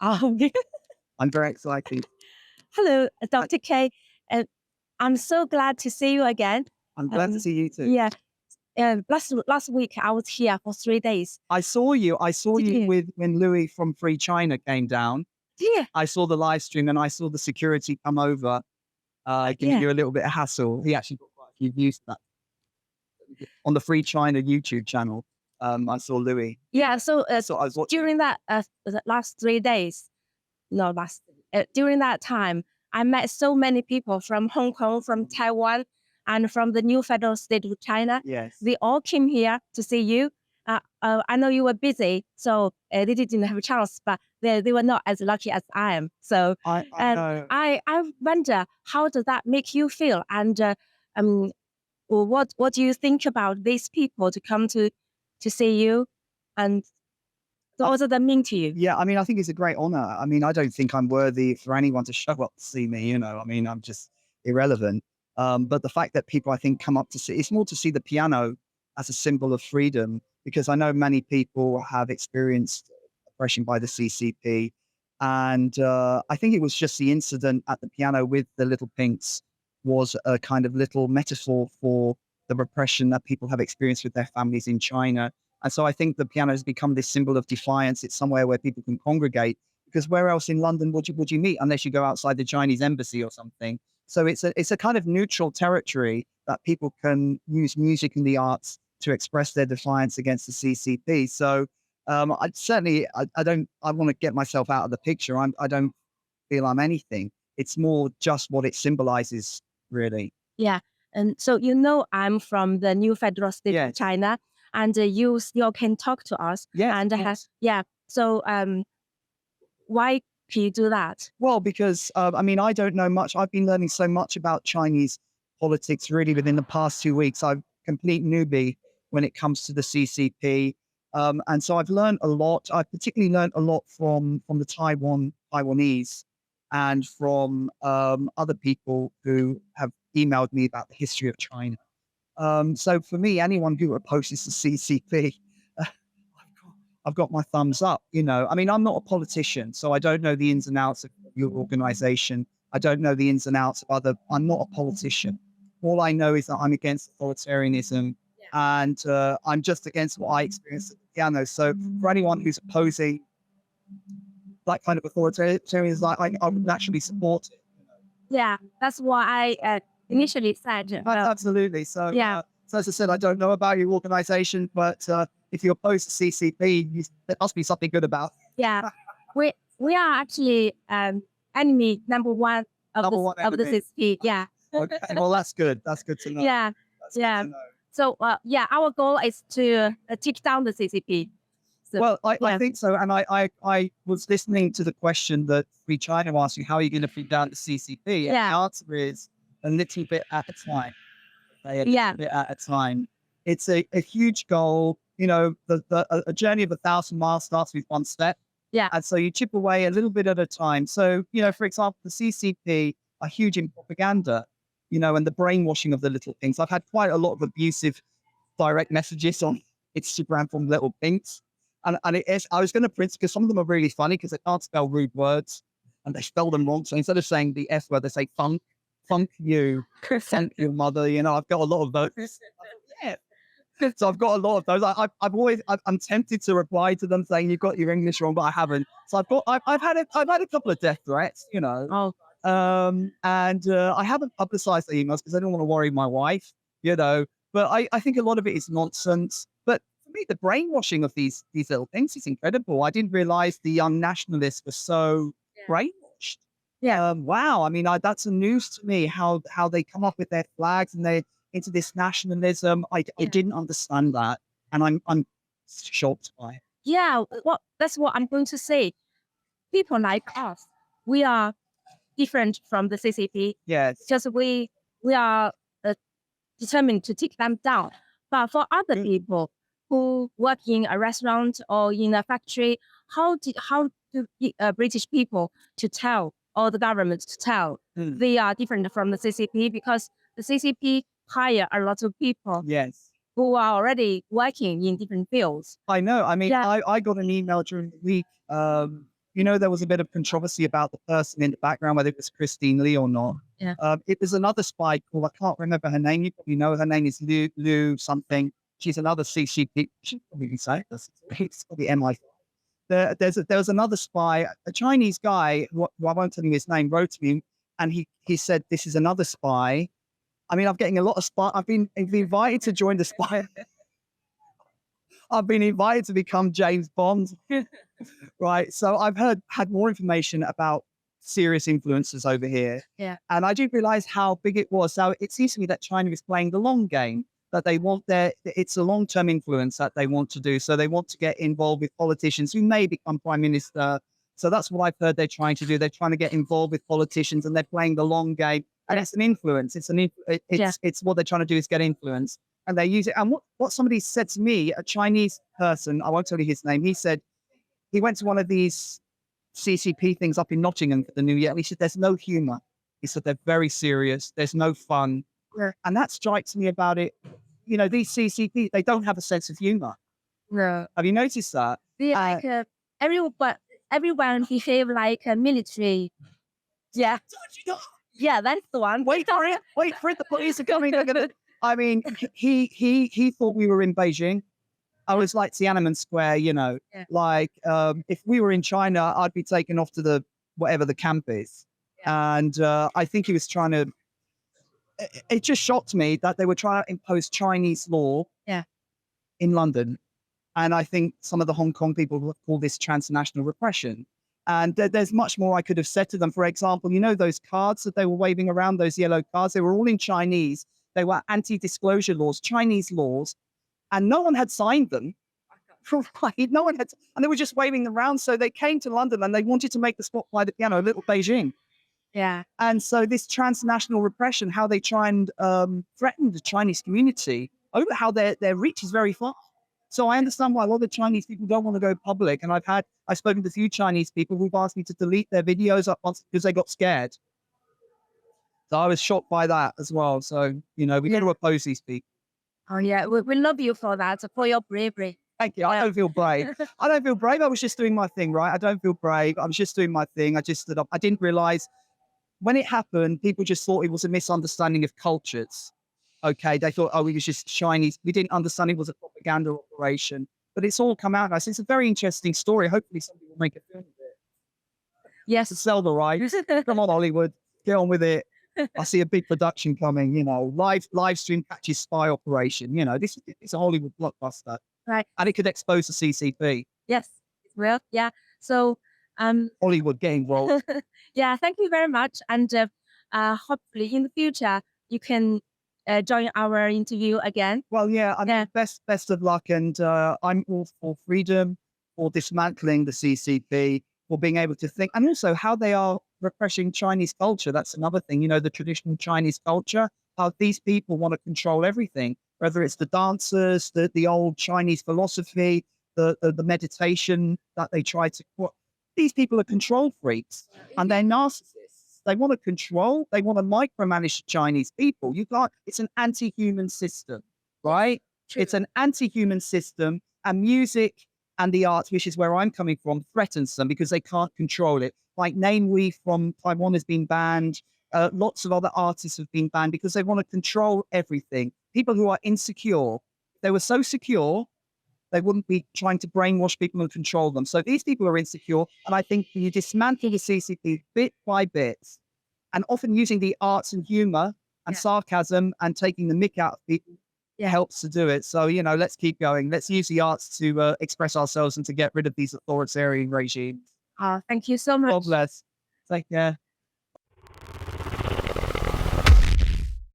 Um, I'm very excited. Hello, Dr. K. I'm so glad to see you again. I'm glad to see you too. Yeah. Last week I was here for 3 days. I saw you. I saw Did you you? with when Louis from Free China came down. Yeah. I saw the live stream and I saw the security come over, giving Yeah. you a little bit of hassle. He actually got quite a few views to that on the Free China YouTube channel. I saw Louis. Yeah. So So I was watching. during that the last 3 days, no, during that time, I met so many people from Hong Kong, from Taiwan, and from the new federal state of China. Yes. They all came here to see you. I know you were busy, so they didn't have a chance, but they were not as lucky as I am. So I know. I wonder, how does that make you feel? And what do you think about these people to come to see you? And so what does that mean to you? Yeah, I mean, I think it's a great honor. I mean, I don't think I'm worthy for anyone to show up to see me, I mean, I'm just irrelevant. But the fact that people, I think, come up to see, it's more to see the piano as a symbol of freedom, because I know many people have experienced oppression by the CCP. And I think it was just the incident at the piano with the little pinks was a kind of little metaphor for the repression that people have experienced with their families in China. And so I think the piano has become this symbol of defiance. It's somewhere where people can congregate, because where else in London would you meet unless you go outside the Chinese embassy or something? So it's a kind of neutral territory that people can use music and the arts to express their defiance against the CCP. So I certainly I want to get myself out of the picture. I don't feel I'm anything. It's more just what it symbolizes, really. Yeah. And so, I'm from the new federal state of Yes. China, and you still can talk to us. Yes, And of course. yeah. So, why can you do that? Well, because I mean, I don't know much. I've been learning so much about Chinese politics really within the past 2 weeks. I'm a complete newbie when it comes to the CCP, and so I've learned a lot. I've particularly learned a lot from the Taiwanese, and from other people who have emailed me about the history of China. So for me, anyone who opposes the CCP, I've got my thumbs up. I mean, I'm not a politician, so I don't know the ins and outs of your organization. I don't know the ins and outs of I'm not a politician. All I know is that I'm against authoritarianism, and I'm just against what I experienced at the piano. So for anyone who's opposing that kind of authoritarianism, I would naturally support it. Yeah, that's why I initially said. Absolutely. So, Yeah. So as I said, I don't know about your organization, but if you oppose the CCP, there must be something good about it. Yeah, we are actually enemy number one of Number one the enemy. CCP. Yeah. Okay, well, that's good. That's good to know. Yeah. That's good Yeah. to know. So our goal is to take down the CCP. So, Well, I yeah. think so. And I was listening to the question that Free China asked you, how are you going to beat down the CCP? And Yeah. the answer is a little bit at a time. A Yeah. little bit at a time. It's a huge goal. A journey of 1,000 miles starts with one step. Yeah. And so you chip away a little bit at a time. So, for example, the CCP are huge in propaganda, and the brainwashing of the little things. I've had quite a lot of abusive direct messages on Instagram from little pinks. And I was going to print, because some of them are really funny because they can't spell rude words and they spell them wrong. So instead of saying the F word, they say funk you, funk your mother. I've got a lot of those. Yeah. So I've got a lot of those. I'm tempted to reply to them saying you've got your English wrong, but I haven't. So I've had a couple of death threats, Oh. and I haven't publicized the emails because I don't want to worry my wife, but I think a lot of it is nonsense. But for me, the brainwashing of these little things is incredible. I didn't realize the young nationalists were so brainwashed. Yeah. Wow. I mean, that's a news to me, how they come up with their flags and they into this nationalism. I didn't understand that, and I'm shocked by it. Yeah. Well, that's what I'm going to say. People like us, we are different from the CCP. Yes. Just we are determined to take them down. But for other people who work in a restaurant or in a factory, how do British people to tell, or the government to tell they are different from the CCP? Because the CCP hire a lot of people Yes. who are already working in different fields. I know. I mean, Yeah. I got an email during the week there was a bit of controversy about the person in the background, whether it was Christine Lee or not. Yeah. It was another spy called, I can't remember her name. You probably know her name is Liu something. She's another CCP. She probably say this. It's probably MI. There was another spy, a Chinese guy, I won't tell you his name, wrote to me, and he said, this is another spy. I mean, I'm getting a lot of spy. I've been invited to join the spy. I've been invited to become James Bond. Right. So I've had more information about serious influences over here. Yeah. And I didn't realize how big it was. So it seems to me that China is playing the long game, that they want it's a long-term influence that they want to do. So they want to get involved with politicians who may become prime minister. So that's what I've heard they're trying to do. They're trying to get involved with politicians and they're playing the long game. And it's an influence. It's what they're trying to do is get influence. And they use it. And what somebody said to me, a Chinese person, I won't tell you his name, he said he went to one of these CCP things up in Nottingham for the New Year. And he said, there's no humor. He said, they're very serious. There's no fun. Yeah. And that strikes me about it. These CCP, they don't have a sense of humor. No. Have you noticed that? Everyone behave like a military. Yeah. Yeah, that's the one. Wait for it. The police are coming. They're gonna. I mean, he thought we were in Beijing. I was like Tiananmen Square, Yeah. like if we were in China, I'd be taken off to whatever the camp is. Yeah. And I think he was trying to, it just shocked me that they were trying to impose Chinese law in London. And I think some of the Hong Kong people would call this transnational repression. And there's much more I could have said to them. For example, those cards that they were waving around, those yellow cards, they were all in Chinese. They were anti-disclosure laws, Chinese laws, and no one had signed them. No one had, and they were just waving them around. So they came to London and they wanted to make the spot by the piano, a little Beijing. Yeah. And so this transnational repression, how they try and threaten the Chinese community, over how their reach is very far. So I understand why a lot of Chinese people don't want to go public. And I've spoken to a few Chinese people who've asked me to delete their videos up once because they got scared. So I was shocked by that as well. So, we got to oppose these people. Oh, yeah. We love you for that, for your bravery. Thank you. I don't feel brave. I don't feel brave. I was just doing my thing, right? I don't feel brave. I was just doing my thing. I just stood up. I didn't realize when it happened, people just thought it was a misunderstanding of cultures. Okay. They thought, oh, it was just Chinese. We didn't understand it was a propaganda operation. But it's all come out now. So it's a very interesting story. Hopefully somebody will make a film of it. Yes. To sell the rights. Come on, Hollywood. Get on with it. I see a big production coming, live stream catches spy operation. This is a Hollywood blockbuster. Right. And it could expose the CCP. Yes, it will. Yeah. So, Hollywood get involved. Yeah, thank you very much. And hopefully in the future, you can join our interview again. Well, yeah, I mean, best of luck. And I'm all for freedom, for dismantling the CCP, for being able to think, and also how they are repressing Chinese culture. That's another thing, the traditional Chinese culture, how these people want to control everything, whether it's the dancers, the old Chinese philosophy, the meditation that they try to put. These people are control freaks and they're narcissists. They want to control, they want to micromanage Chinese people. It's an anti-human system, right? True. It's an anti-human system, and music and the arts, which is where I'm coming from, threatens them because they can't control it. Like Name We from Taiwan has been banned. Lots of other artists have been banned because they want to control everything. People who are insecure, they were so secure, they wouldn't be trying to brainwash people and control them. So these people are insecure. And I think you dismantle the CCP bit by bit, and often using the arts and humor and sarcasm and taking the mick out of people helps to do it. So, let's keep going. Let's use the arts to express ourselves and to get rid of these authoritarian regimes. Thank you so much. God bless. Take care.